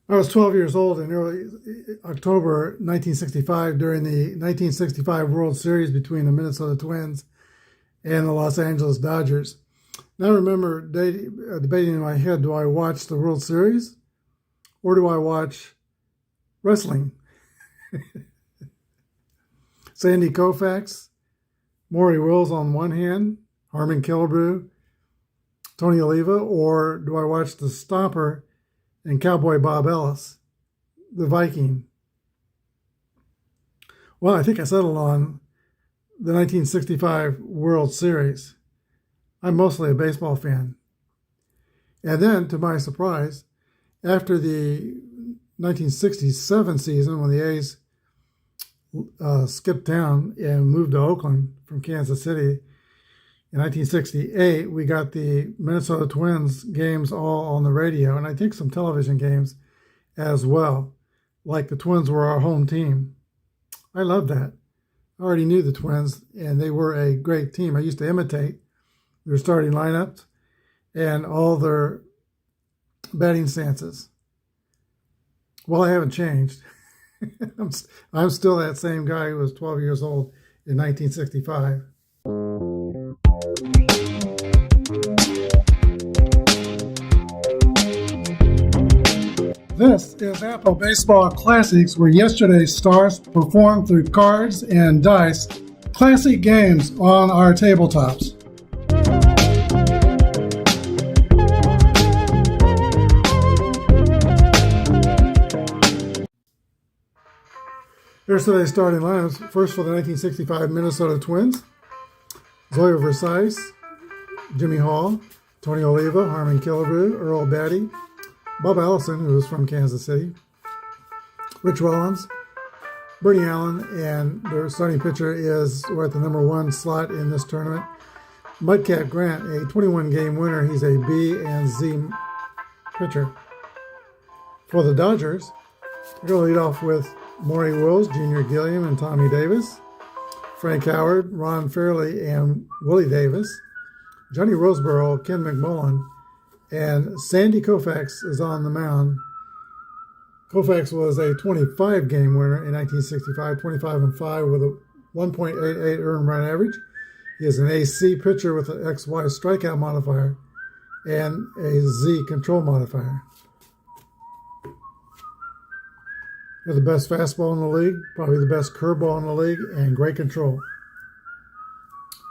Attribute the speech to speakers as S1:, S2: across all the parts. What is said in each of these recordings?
S1: I was 12 years old in early October 1965 during the 1965 World Series between the Minnesota Twins and the Los Angeles Dodgers. Now I remember debating in my head, do I watch the World Series or do I watch wrestling? Sandy Koufax, Maury Wills on one hand, Harmon Killebrew, Tony Oliva, or do I watch the Stomper and Cowboy Bob Ellis, the Viking? Well, I think I settled on the 1965 World Series. I'm mostly a baseball fan. And then, to my surprise, after the 1967 season, when the A's skipped town and moved to Oakland from Kansas City, in 1968, we got the Minnesota Twins games all on the radio, and I think some television games as well, like the Twins were our home team. I loved that. I already knew the Twins, and they were a great team. I used to imitate their starting lineups and all their batting stances. Well, I haven't changed. I'm still that same guy who was 12 years old in 1965. This is Apba Baseball Classics, where yesterday's stars performed through cards and dice, classic games on our tabletops. Here's today's starting lineups. First for the 1965 Minnesota Twins: Zoya Versailles, Jimmy Hall, Tony Oliva, Harmon Killebrew, Earl Batty, Bob Allison, who was from Kansas City, Rich Rollins, Bernie Allen, and their starting pitcher is, we're at the number one slot in this tournament, Mudcat Grant, a 21-game winner. He's a B and Z pitcher. For the Dodgers, we're going to lead off with Maury Wills, Junior Gilliam, and Tommy Davis, Frank Howard, Ron Fairley, and Willie Davis, Johnny Roseborough, Ken McMullen, and Sandy Koufax is on the mound. Koufax was a 25-game winner in 1965, 25-5 with a 1.88 earned run average. He is an AC pitcher with an XY strikeout modifier and a Z control modifier. He has the best fastball in the league, probably the best curveball in the league, and great control.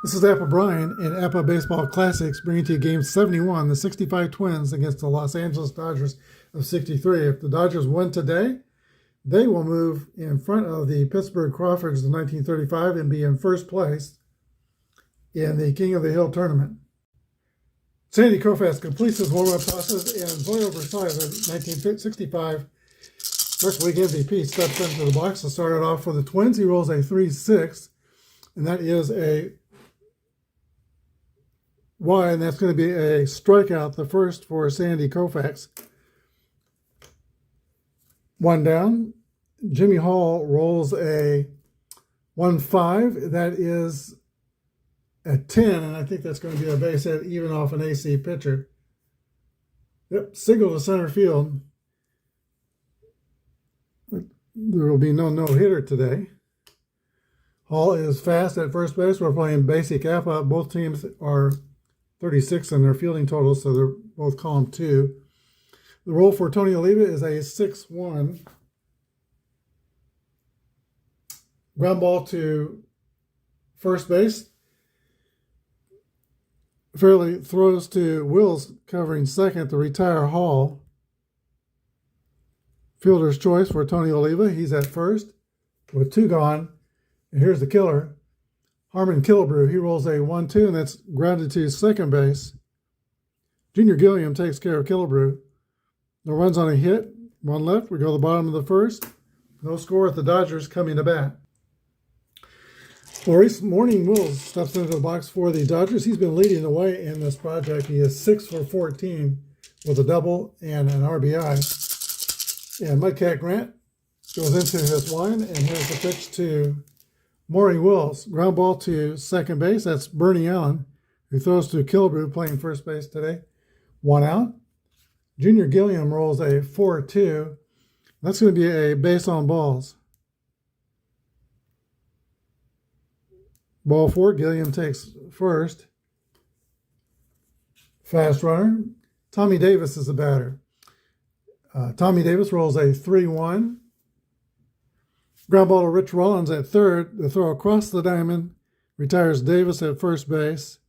S1: This is Appa Bryan in Appa Baseball Classics, bringing to you Game 71, the 65 Twins against the Los Angeles Dodgers of 63. If the Dodgers win today, they will move in front of the Pittsburgh Crawfords of 1935 and be in first place in the King of the Hill tournament. Sandy Koufax completes his warm-up tosses, and Zoya Versailles, the 1965 first league MVP, steps into the box to start it off for the Twins. He rolls a 3-6, and that is a Y, and that's going to be a strikeout, the first for Sandy Koufax. One down. Jimmy Hall rolls a 1-5. That is a 10, and I think that's going to be a base hit even off an AC pitcher. Yep, signal to center field. There will be no no-hitter today. Hall is fast at first base. We're playing basic Appa. Both teams are 36 in their fielding totals, so they're both column 2. The roll for Tony Oliva is a 6-1. Ground ball to first base. Fairley throws to Wills, covering second to retire Hall. Fielder's choice for Tony Oliva. He's at first with 2 gone. And here's the killer. Harmon Killebrew, he rolls a 1-2, and that's grounded to second base. Junior Gilliam takes care of Killebrew. No runs on a hit, 1 left. We go to the bottom of the first. No score at the Dodgers coming to bat. Maurice Morning Wills steps into the box for the Dodgers. He's been leading the way in this project. He is 6 for 14 with a double and an RBI. And Mudcat Grant goes into his line, and here's the pitch to Maury Wills. Ground ball to second base. That's Bernie Allen, who throws to Killebrew, playing first base today. 1 out. Junior Gilliam rolls a 4-2, That's going to be a base on balls. Ball 4, Gilliam takes first. Fast runner. Tommy Davis is the batter. Tommy Davis rolls a 3-1. Ground ball to Rich Rollins at third. The throw across the diamond retires Davis at first base.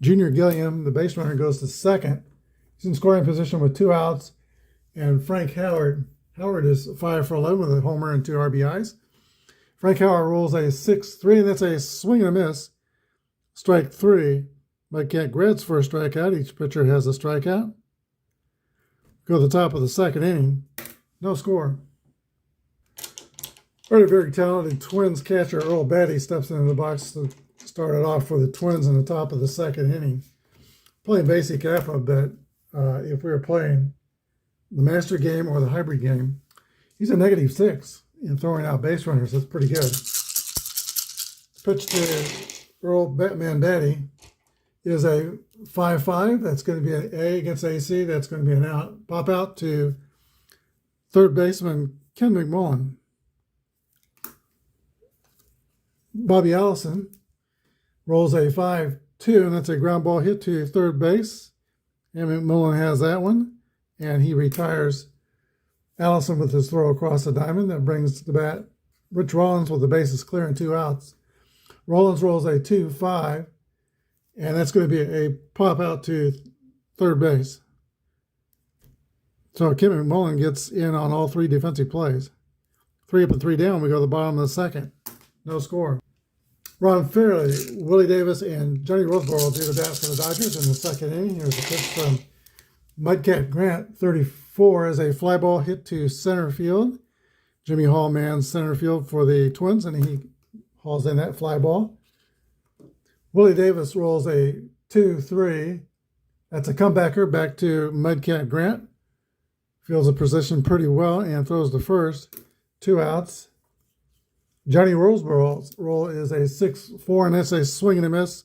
S1: Junior Gilliam, the base runner, goes to second. He's in scoring position with 2 outs. And Frank Howard. Howard is 5 for 11 with a homer and 2 RBIs. Frank Howard rolls a 6-3, and that's a swing and a miss. Strike 3. Mudcat Gred's first strikeout. Each pitcher has a strikeout. Go to the top of the second inning. No score. Already very talented Twins catcher Earl Batty steps into the box to start it off for the Twins in the top of the second inning. Playing basic Apba, but if we were playing the master game or the hybrid game, he's a -6 in throwing out base runners. That's pretty good. Pitch to Earl Batman Batty is a 5-5. That's going to be an A against AC. That's going to be an out. Pop out to third baseman Ken McMullen. Bobby Allison rolls a 5-2, and that's a ground ball hit to third base. And McMullen has that one, and he retires Allison with his throw across the diamond. That brings the bat Rich Rollins with the bases clear and 2 outs. Rollins rolls a 2-5, and that's going to be a pop out to third base. So Kim McMullen gets in on all 3 defensive plays. 3 up and 3 down. We go to the bottom of the second. No score. Ron Fairley, Willie Davis, and Johnny Roseboro do the bat for the Dodgers in the second inning. Here's a pitch from Mudcat Grant, 34, as a fly ball hit to center field. Jimmy Hall mans center field for the Twins, and he hauls in that fly ball. Willie Davis rolls a 2-3. That's a comebacker back to Mudcat Grant. Feels the position pretty well and throws to first. 2 outs. Johnny Roseboro's roll is a 6-4, and that's a swing and a miss.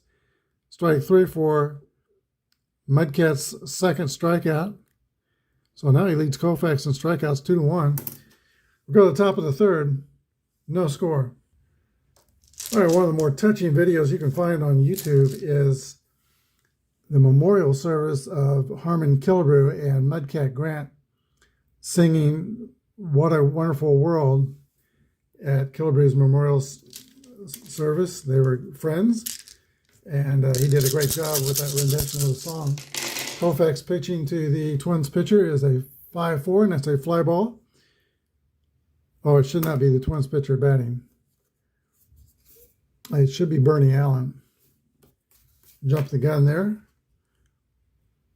S1: Strike 3 for Mudcat's second strikeout. So now he leads Koufax in strikeouts 2-1. We go to the top of the third. No score. All right, one of the more touching videos you can find on YouTube is the memorial service of Harmon Killebrew and Mudcat Grant singing "What a Wonderful World" at Killebrew's memorial service. They were friends, and he did a great job with that rendition of the song. Koufax pitching to the Twins pitcher is a 5-4, and that's a fly ball. Oh, it should not be the Twins pitcher batting. It should be Bernie Allen. Jump the gun there.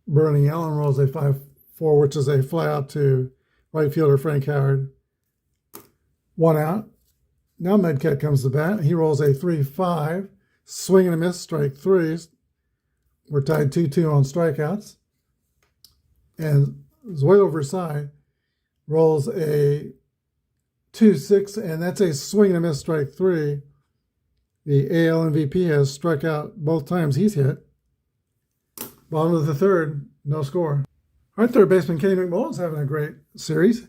S1: Bernie Allen rolls a 5-4, which is a fly out to right fielder Frank Howard. 1 out. Now Mudcat comes to bat. He rolls a 3-5. Swing and a miss, strike 3. We're tied 2-2 on strikeouts. And Zoilo Versailles rolls a 2-6, and that's a swing and a miss, strike 3. The AL MVP has struck out both times he's hit. Bottom of the third, no score. All right, third baseman Kenny McMullen's having a great series.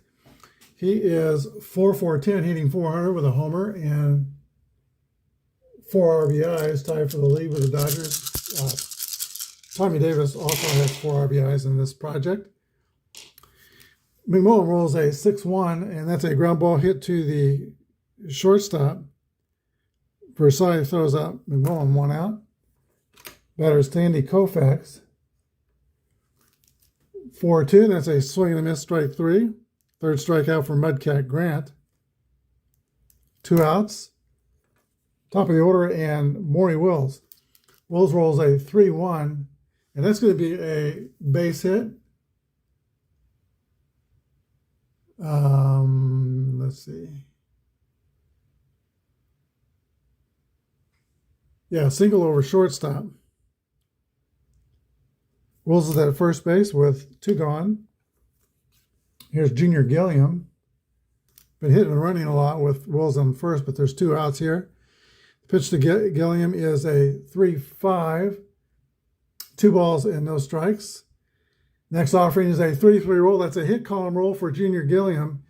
S1: He is 4-4-10, hitting .400 with a homer and 4 RBIs, tied for the lead with the Dodgers. Tommy Davis also has 4 RBIs in this project. McMullen rolls a 6-1, and that's a ground ball hit to the shortstop. Versailles throws out McMullen, 1 out. Batter is Sandy Koufax. 4-2, that's a swing and a miss, strike 3. Third strikeout for Mudcat Grant. 2 outs. Top of the order, and Maury Wills. Wills rolls a 3-1, and that's going to be a base hit. Let's see. Yeah, single over shortstop. Wills is at first base with 2 gone. Here's Junior Gilliam. Been hitting and running a lot with Wills on first, but there's 2 outs here. The pitch to Gilliam is a 3-5. 2 balls and no strikes. Next offering is a 3-3 roll. That's a hit column roll for Junior Gilliam.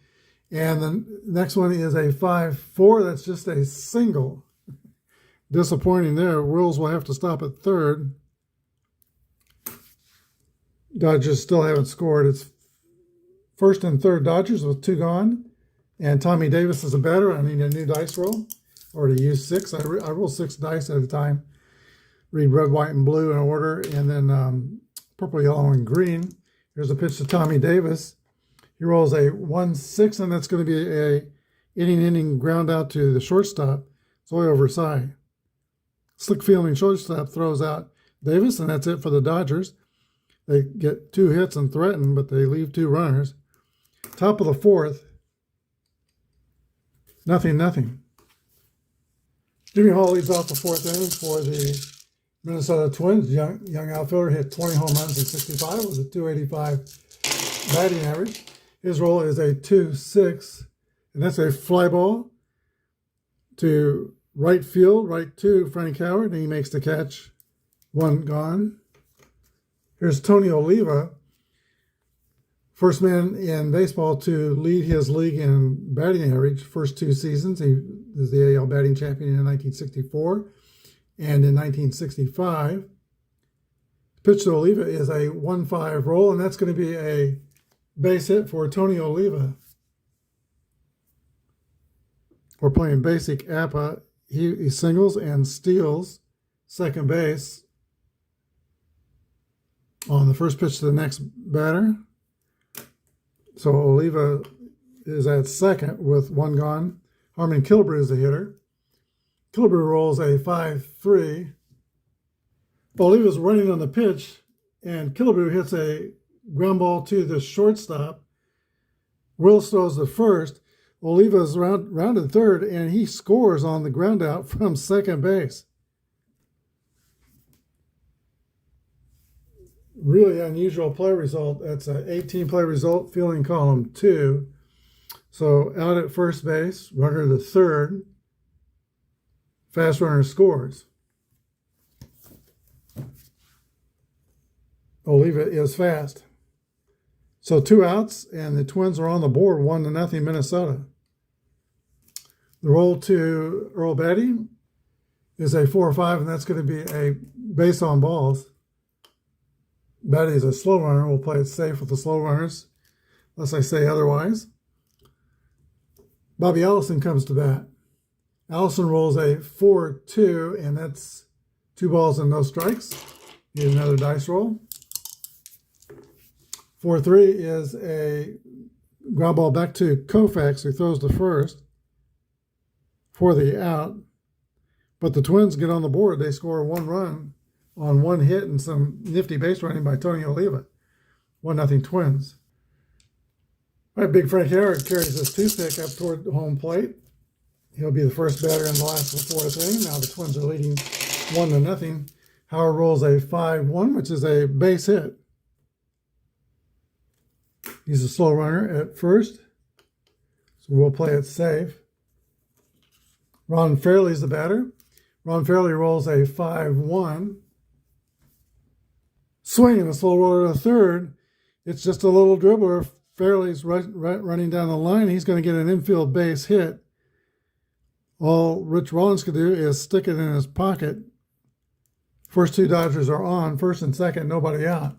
S1: And the next one is a 5-4. That's just a single. Disappointing there. Wills will have to stop at third. Dodgers still haven't scored. It's first and third Dodgers with 2 gone. And Tommy Davis is a batter. I need a new dice roll, or to use 6. I roll 6 dice at a time. Read red, white, and blue in order, and then purple, yellow, and green. Here's a pitch to Tommy Davis. He rolls a 1-6, and that's going to be a inning ground out to the shortstop. Zoyo Versailles. Slick fielding shortstop throws out Davis, and that's it for the Dodgers. They get 2 hits and threaten, but they leave 2 runners. Top of the 4th. 0-0. Jimmy Hall leads off the 4th inning for the Minnesota Twins. Young outfielder hit 20 home runs in 65 with a 285 batting average. His roll is a 2-6, and that's a fly ball to right field, right to Frank Howard, and he makes the catch. 1 gone. Here's Tony Oliva, first man in baseball to lead his league in batting average. First 2 seasons, he is the AL batting champion in 1964 and in 1965. Pitch to Oliva is a 1-5 roll, and that's going to be a base hit for Tony Oliva. We're playing basic Apba. He singles and steals second base on the first pitch to the next batter. So Oliva is at second with 1 gone. Harmon Killebrew is the hitter. Killebrew rolls a 5-3. Oliva's running on the pitch, and Killebrew hits a ground ball to the shortstop. Wills throws the first. Oliva's rounded third, and he scores on the ground out from second base. Really unusual play result. That's an 18 play result, fielding column 2. So out at first base, runner to third, fast runner scores. Oliva is fast. So 2 outs, and the Twins are on the board, 1-0 Minnesota. The roll to Earl Batty is a 4-5, and that's going to be a base on balls. Batty is a slow runner. We'll play it safe with the slow runners, unless I say otherwise. Bobby Allison comes to bat. Allison rolls a 4-2, and that's 2 balls and no strikes. Need another dice roll. 4-3 is a ground ball back to Koufax, who throws the first for the out. But the Twins get on the board. They score 1 run on 1 hit and some nifty base running by Tony Oliva. 1-0 Twins. All right, Big Frank Howard carries his toothpick up toward the home plate. He'll be the first batter in the last of the 4th inning. Now the Twins are leading 1-0. Howard rolls a 5-1, which is a base hit. He's a slow runner at first, so we'll play it safe. Ron Fairley's the batter. Ron Fairley rolls a 5-1. Swing and a slow roller to third. It's just a little dribbler. Fairley's running down the line. He's going to get an infield base hit. All Rich Rollins can do is stick it in his pocket. First 2 Dodgers are on. First and second, nobody out.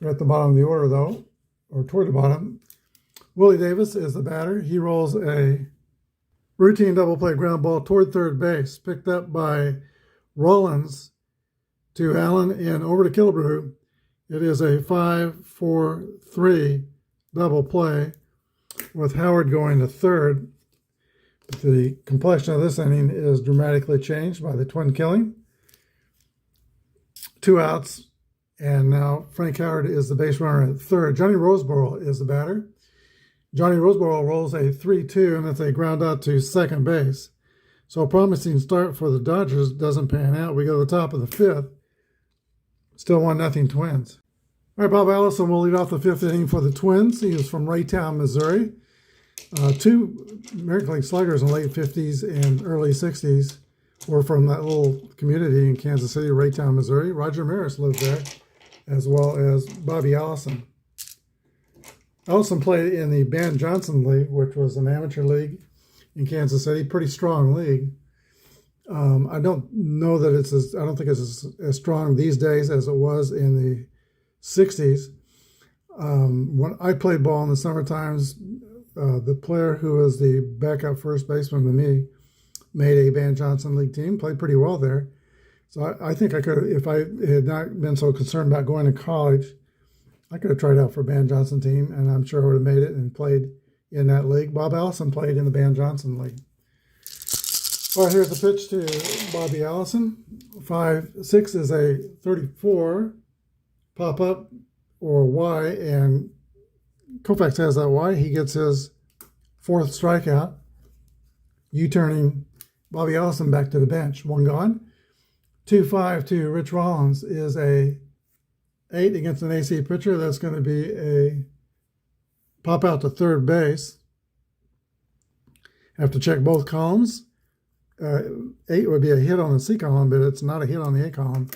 S1: They're at the bottom of the order, though, or toward the bottom. Willie Davis is the batter. He rolls a routine double play ground ball toward third base, picked up by Rollins to Allen and over to Killebrew. It is a 5-4-3 double play with Howard going to third. But the complexion of this inning is dramatically changed by the twin killing. 2 outs, and now Frank Howard is the base runner at third. Johnny Roseboro is the batter. Johnny Roseboro rolls a 3-2, and that's a ground out to second base. So a promising start for the Dodgers doesn't pan out. We go to the top of the 5th. Still 1-0 Twins. All right, Bob Allison will lead off the 5th inning for the Twins. He is from Raytown, Missouri. 2 American League sluggers in the late 50s and early 60s were from that little community in Kansas City, Raytown, Missouri. Roger Maris lived there, as well as Bobby Allison. Ellison played in the Ben Johnson League, which was an amateur league in Kansas City, pretty strong league. I don't know that I don't think it's as strong these days as it was in the 60s. When I played ball in the summer times, the player who was the backup first baseman to me made a Ben Johnson League team, played pretty well there. So I think I could, if I had not been so concerned about going to college, I could have tried out for a Ben Johnson team, and I'm sure I would have made it and played in that league. Bob Allison played in the Ben Johnson League. All right, here's the pitch to Bobby Allison. 5-6 is a 34 pop up or Y, and Koufax has that Y. He gets his fourth strikeout, U-turning Bobby Allison back to the bench. One gone. 2-5 to Rich Rollins is a 8 against an AC pitcher. That's going to be a pop out to third base. Have to check both columns. 8 would be a hit on the C column, but it's not a hit on the A column.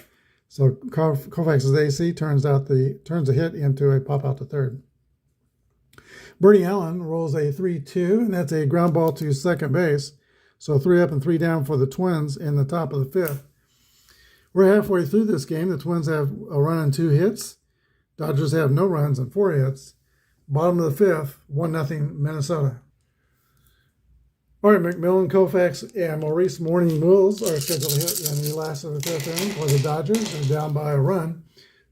S1: So Koufax's AC turns the hit into a pop out to third. Bernie Allen rolls a 3-2, and that's a ground ball to second base. So 3 up and 3 down for the Twins in the top of the fifth. We're halfway through this game. The Twins have a run and 2 hits. Dodgers have no runs and 4 hits. Bottom of the fifth, 1-0 Minnesota. All right, McMillan, Koufax, and Maurice Morning-Wills are scheduled to hit in the last of the fifth inning for the Dodgers. They're down by a run.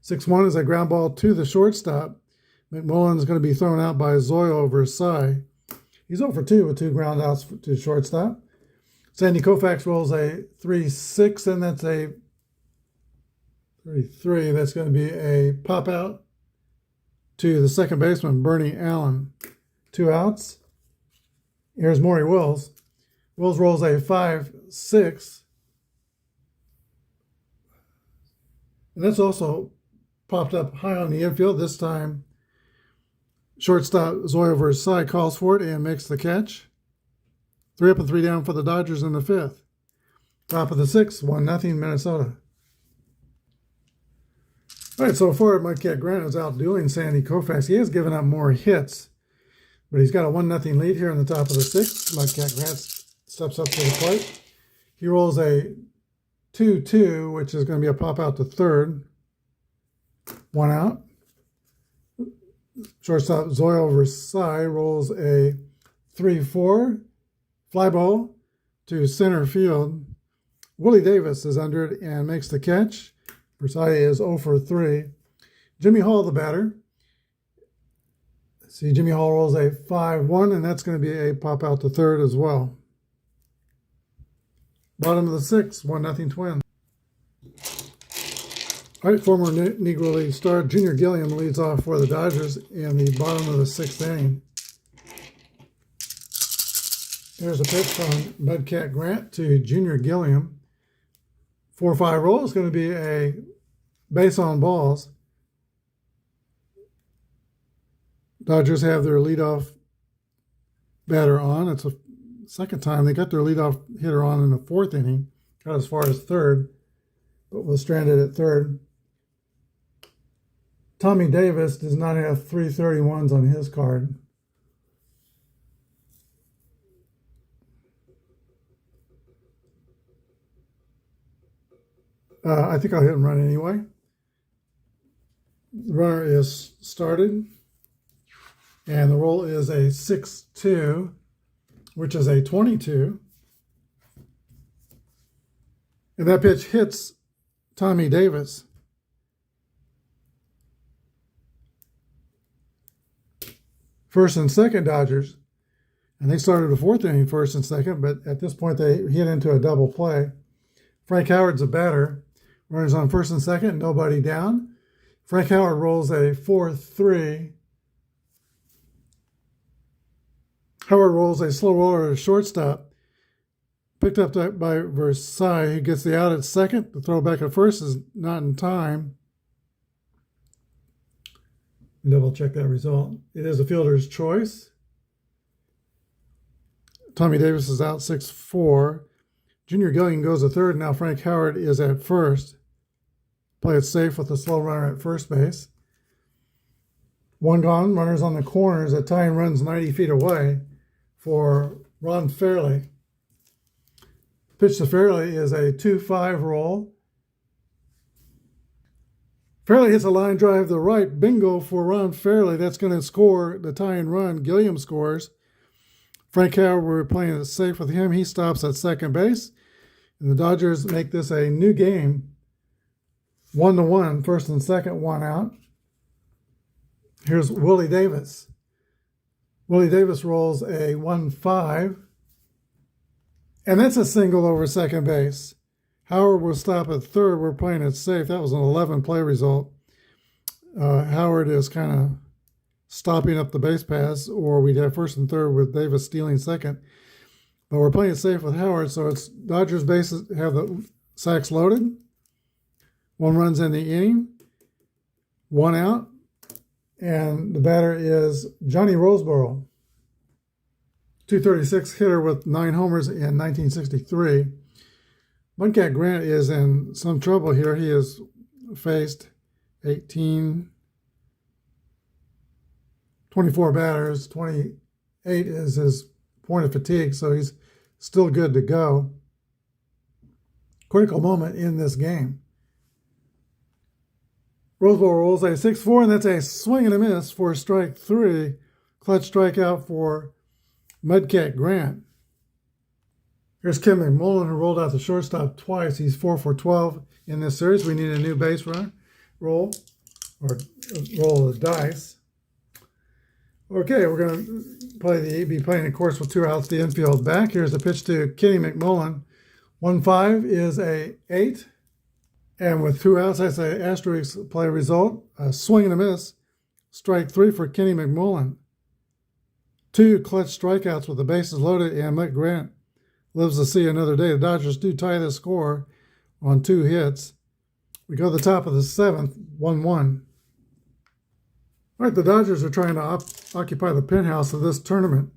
S1: 6-1 is a ground ball to the shortstop. McMillan is going to be thrown out by Zoyo Versailles. He's 0 for 2 with 2 ground outs to shortstop. Sandy Koufax rolls a 3-6, and that's a 33. That's going to be a pop out to the second baseman, Bernie Allen. 2 outs. Here's Maury Wills. Wills rolls a 5-6. And that's also popped up high on the infield. This time, shortstop Zoyo Versailles calls for it and makes the catch. 3 up and 3 down for the Dodgers in the fifth. Top of the sixth, 1-0 Minnesota. All right, so far Mike Cat Grant is outdoing Sandy Koufax. He has given up more hits, but he's got a 1-0 lead here in the top of the sixth. Mike Cat Grant steps up to the plate. He rolls a 2-2, which is going to be a pop out to third. 1 out. Shortstop Zoyo Versailles rolls a 3-4. Fly ball to center field. Willie Davis is under it and makes the catch. Versailles is 0 for 3. Jimmy Hall, the batter. See, Jimmy Hall rolls a 5-1, and that's going to be a pop out to third as well. Bottom of the sixth, 1-0 Twins. All right, former Negro League star Junior Gilliam leads off for the Dodgers in the bottom of the sixth inning. Here's a pitch from Mudcat Grant to Junior Gilliam. 4-5 roll is going to be a base on balls. Dodgers have their leadoff batter on. It's the second time they got their leadoff hitter on in the fourth inning. Got as far as third, but was stranded at third. Tommy Davis does not have 331s on his card. I think I'll hit and run anyway. The runner is started, and the roll is a 6-2, which is a 22. And that pitch hits Tommy Davis. First and second Dodgers, and they started the fourth inning first and second, but at this point they hit into a double play. Frank Howard's a batter. Runners on first and second, nobody down. Frank Howard rolls a 4-3. Howard rolls a slow roller to shortstop. Picked up by Versailles. He gets the out at second. The throw back at first is not in time. Double check that result. It is a fielder's choice. Tommy Davis is out 6-4. Junior Gilliam goes to third. Now Frank Howard is at first. Play it safe with a slow runner at first base. One gone, runners on the corners. A tying runs 90 feet away for Ron Fairley. Pitch to Fairley is a 2-5 roll. Fairley hits a line drive to the right. Bingo for Ron Fairley. That's going to score the tying run. Gilliam scores. Frank Howard, we're playing it safe with him. He stops at second base. And the Dodgers make this a new game. 1-1, first and second, one out. Here's Willie Davis. Willie Davis rolls a 1-5. And that's a single over second base. Howard will stop at third. We're playing it safe. That was an 11-play result. Howard is kind of stopping up the base paths, or we'd have first and third with Davis stealing second. But we're playing it safe with Howard, so it's Dodgers bases have the sacks loaded. One run's in the inning. One out. And the batter is Johnny Roseboro. 236 hitter with 9 homers in 1963. Mudcat Grant is in some trouble here. He has faced 24 batters. 28 is his point of fatigue, so he's still good to go. Critical moment in this game. Roseboro rolls a 6-4, and that's a swing and a miss for strike 3. Clutch strikeout for Mudcat Grant. Here's Ken McMullen, who rolled out the shortstop twice. He's 4 for 12 in this series. We need a new base runner roll, or roll of the dice. Okay, we're going to be playing, of course, with 2 outs, the infield back. Here's the pitch to Kenny McMullen. 1-5 is a 8. And with 2 outs, that's an asterisk play result. A swing and a miss. Strike 3 for Kenny McMullen. 2 clutch strikeouts with the bases loaded, and Mike Grant lives to see another day. The Dodgers do tie the score on 2 hits. We go to the top of the 7th, 1-1. All right, the Dodgers are trying to occupy the penthouse of this tournament.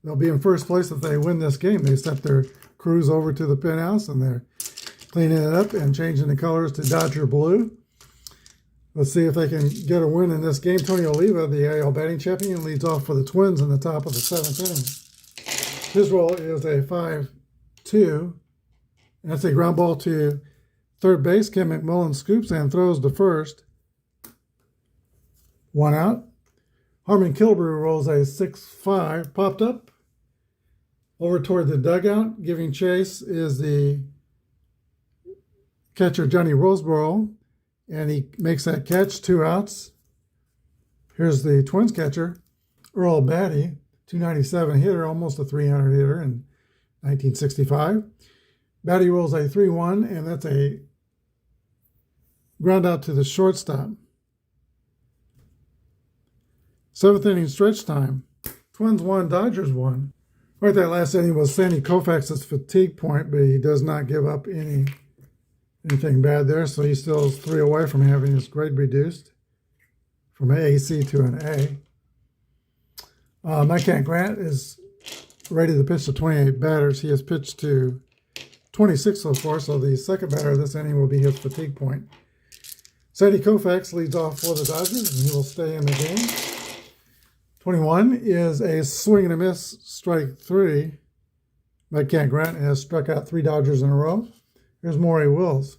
S1: They'll be in first place if they win this game. They step their crews over to the penthouse, and they're cleaning it up and changing the colors to Dodger blue. Let's see if they can get a win in this game. Tony Oliva, the AL batting champion, leads off for the Twins in the top of the 7th inning. His roll is a 5-2. And that's a ground ball to third base. Ken McMullen scoops and throws to first. 1 out. Harmon Killebrew rolls a 6-5. Popped up. Over toward the dugout. Giving chase is the catcher Johnny Roseboro, and he makes that catch. 2 outs. Here's the Twins catcher, Earl Batty, 297 hitter, almost a 300 hitter in 1965. Batty rolls a 3-1, and that's a ground out to the shortstop. 7th inning stretch time. Twins won, Dodgers won. Right, that last inning was Sandy Koufax's fatigue point, but he does not give up anything bad there, so he still is 3 away from having his grade reduced from an AC to an A. Mudcat Grant is ready to pitch to 28 batters. He has pitched to 26 so far, so the second batter of this inning will be his fatigue point. Sandy Koufax leads off for the Dodgers, and he will stay in the game. 21 is a swing and a miss, strike 3. Mudcat Grant has struck out 3 Dodgers in a row. Here's Maury Wills.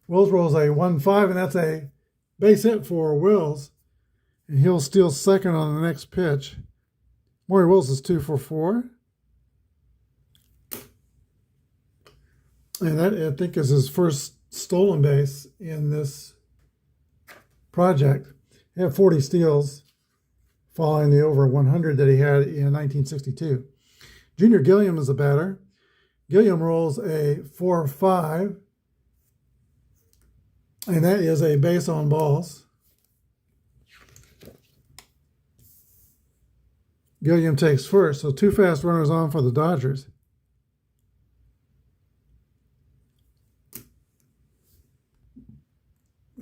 S1: Wills rolls a 1-5, and that's a base hit for Wills. And he'll steal second on the next pitch. Maury Wills is 2 for 4. And that, I think, is his first stolen base in this project. He had 40 steals following the over 100 that he had in 1962. Junior Gilliam is a batter. Gilliam rolls a 4-5, and that is a base on balls. Gilliam takes first, so 2 fast runners on for the Dodgers.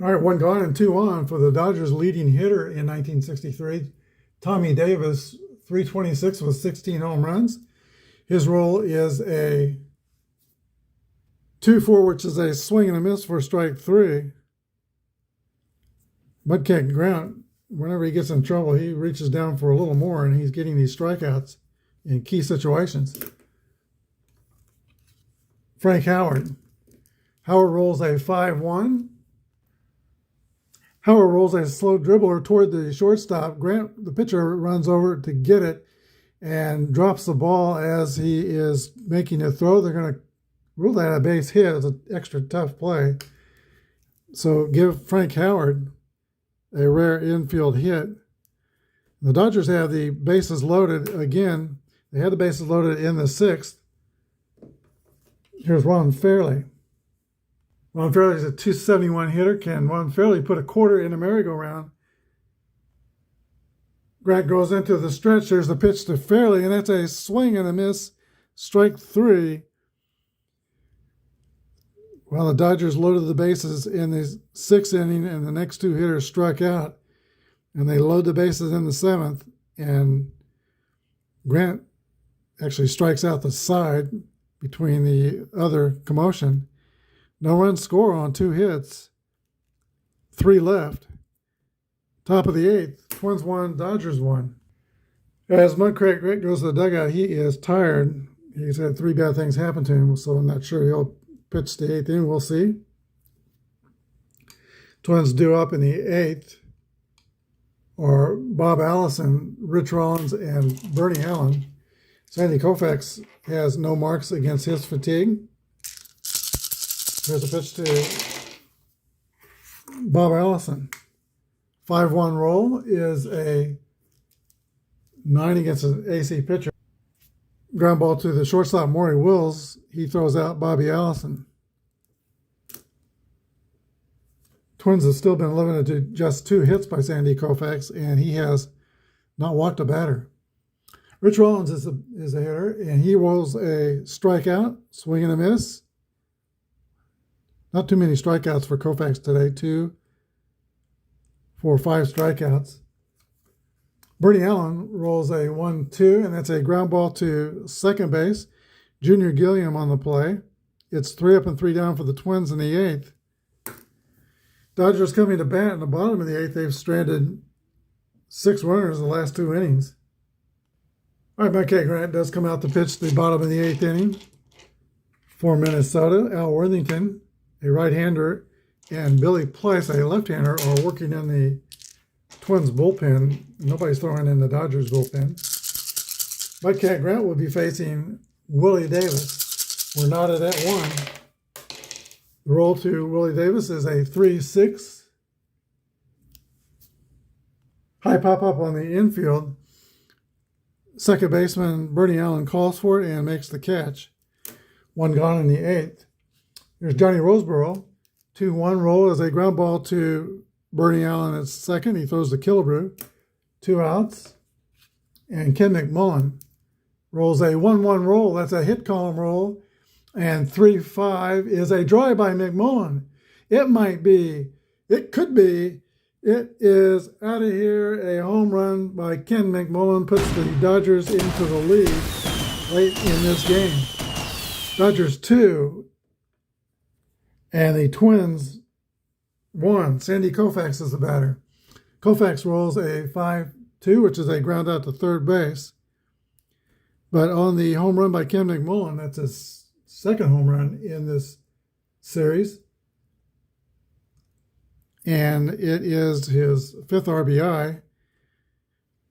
S1: All right, 1 gone and 2 on for the Dodgers' leading hitter in 1963, Tommy Davis, 326 with 16 home runs. His roll is a 2-4, which is a swing and a miss for strike 3. Mudcat Grant whenever he gets in trouble, he reaches down for a little more, and he's getting these strikeouts in key situations. Frank Howard. Howard rolls a 5-1. Howard rolls a slow dribbler toward the shortstop. Grant, the pitcher, runs over to get it and drops the ball as he is making a throw. They're going to rule that a base hit. It's an extra tough play. So give Frank Howard a rare infield hit. The Dodgers have the bases loaded again. They had the bases loaded in the 6th. Here's Ron Fairley. Ron Fairley is a 271 hitter. Can Ron Fairley put a quarter in a merry-go-round? Grant goes into the stretch. There's the pitch to Fairley, and that's a swing and a miss. Strike 3. Well, the Dodgers loaded the bases in the 6th inning, and the next 2 hitters struck out. And they load the bases in the 7th, and Grant actually strikes out the side between the other commotion. No run score on 2 hits. 3 left. Top of the 8th. Twins won, Dodgers won. As Mudcrack goes to the dugout, he is tired. He's had 3 bad things happen to him, so I'm not sure he'll pitch the 8th inning. We'll see. Twins due up in the 8th are Bob Allison, Rich Rollins, and Bernie Allen. Sandy Koufax has no marks against his fatigue. Here's a pitch to Bob Allison. 5-1 roll is a 9 against an AC pitcher. Ground ball to the shortstop, Maury Wills. He throws out Bobby Allison. Twins have still been limited to just 2 hits by Sandy Koufax, and he has not walked a batter. Rich Rollins is a hitter, and he rolls a strikeout, swing and a miss. Not too many strikeouts for Koufax today, 2 for 5 strikeouts. Bernie Allen rolls a 1-2, and that's a ground ball to second base. Junior Gilliam on the play. It's 3 up and 3 down for the Twins in the 8th. Dodgers coming to bat in the bottom of the 8th. They've stranded 6 runners in the last 2 innings. All right, Mike Grant does come out to pitch the bottom of the 8th inning for Minnesota. Al Worthington, a right-hander, and Billy Price, a left-hander, are working in the Twins bullpen. Nobody's throwing in the Dodgers bullpen. Mike Grant will be facing Willie Davis. We're knotted at 1. The roll to Willie Davis is a 3-6. High pop-up on the infield. Second baseman Bernie Allen calls for it and makes the catch. 1 gone in the 8th. Here's Johnny Roseboro. 2-1 roll is a ground ball to Bernie Allen at second. He throws the Killebrew. 2 outs. And Ken McMullen rolls a 1-1 roll. That's a hit column roll. And 3-5 is a drive by McMullen. It could be, it is out of here. A home run by Ken McMullen puts the Dodgers into the lead late in this game. Dodgers 2 and the Twins 1. Sandy Koufax is the batter. Koufax rolls a 5-2, which is a ground out to third base. But on the home run by Ken McMullen, that's his second home run in this series. And it is his 5th RBI.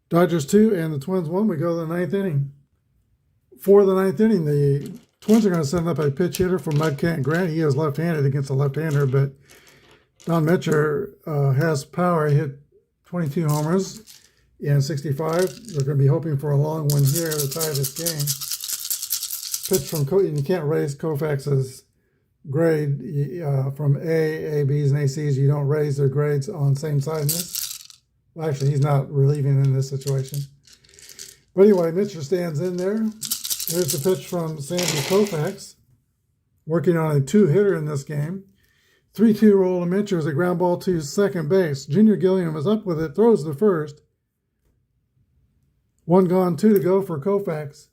S1: Dodgers 2 and the Twins 1. We go to the 9th inning. For the 9th inning, the Twins are going to send up a pitch hitter for Mudcat Grant. He is left-handed against a left-hander, but Don Metcher has power. He hit 22 homers in 65. They're going to be hoping for a long one here to tie this game. Pitch from you can't raise Koufax's grade from A, B's, and ACs. You don't raise their grades on same-sidedness. Well, actually, he's not relieving in this situation. But anyway, Mitchell stands in there. Here's the pitch from Sandy Koufax, working on a 2-hitter in this game. 3-2 roll to Mitchell is a ground ball to second base. Junior Gilliam is up with it, throws the first. 1 gone, 2 to go for Koufax.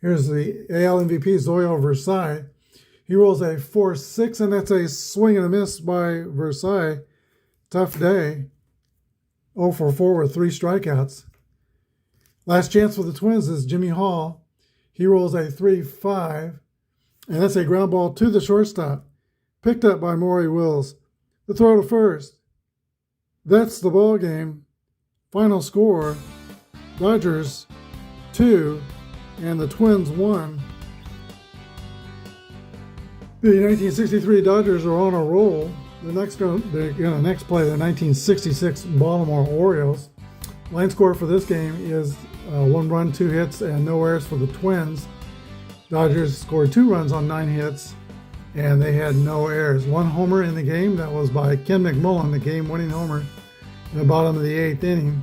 S1: Here's the AL MVP, Zoyo Versailles. He rolls a 4-6, and that's a swing and a miss by Versailles. Tough day 0 for 4 with 3 strikeouts. Last chance for the Twins is Jimmy Hall. He rolls a 3-5, and that's a ground ball to the shortstop. Picked up by Maury Wills. The throw to first. That's the ball game. Final score, Dodgers 2 and the Twins 1. The 1963 Dodgers are on a roll. They're going to next play the 1966 Baltimore Orioles. Line score for this game is 1 run, 2 hits, and no errors for the Twins. Dodgers scored 2 runs on 9 hits, and they had no errors. 1 homer in the game. That was by Ken McMullen, the game-winning homer in the bottom of the 8th inning.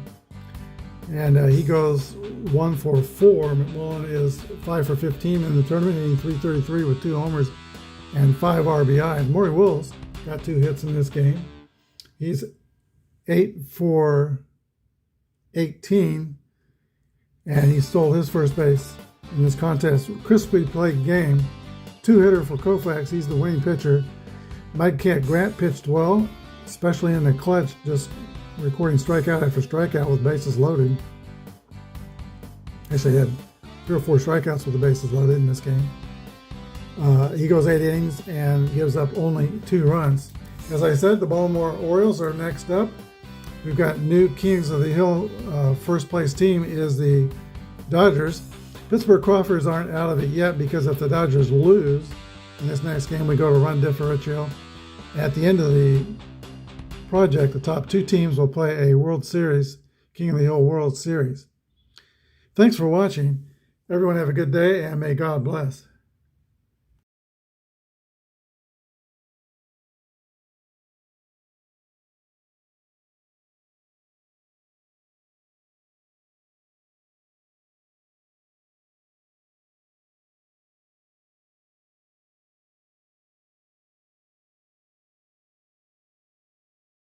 S1: And he goes 1 for 4. McMullen is 5 for 15 in the tournament, hitting .333 with 2 homers and 5 RBIs. Maury Wills got 2 hits in this game. He's 8 for 18, and he stole his first base in this contest. Crisply played game. 2-hitter for Koufax. He's the winning pitcher. Mike Grant pitched well, especially in the clutch, just recording strikeout after strikeout with bases loaded. Actually, he had 3 or 4 strikeouts with the bases loaded in this game. He goes 8 innings and gives up only 2 runs. As I said, the Baltimore Orioles are next up. We've got new Kings of the Hill. First place team is the Dodgers. Pittsburgh Crawfords aren't out of it yet, because if the Dodgers lose in this next game, we go to run differential. At the end of the project, the top 2 teams will play a World Series, King of the Hill World Series. Thanks for watching. Everyone have a good day, and may God bless.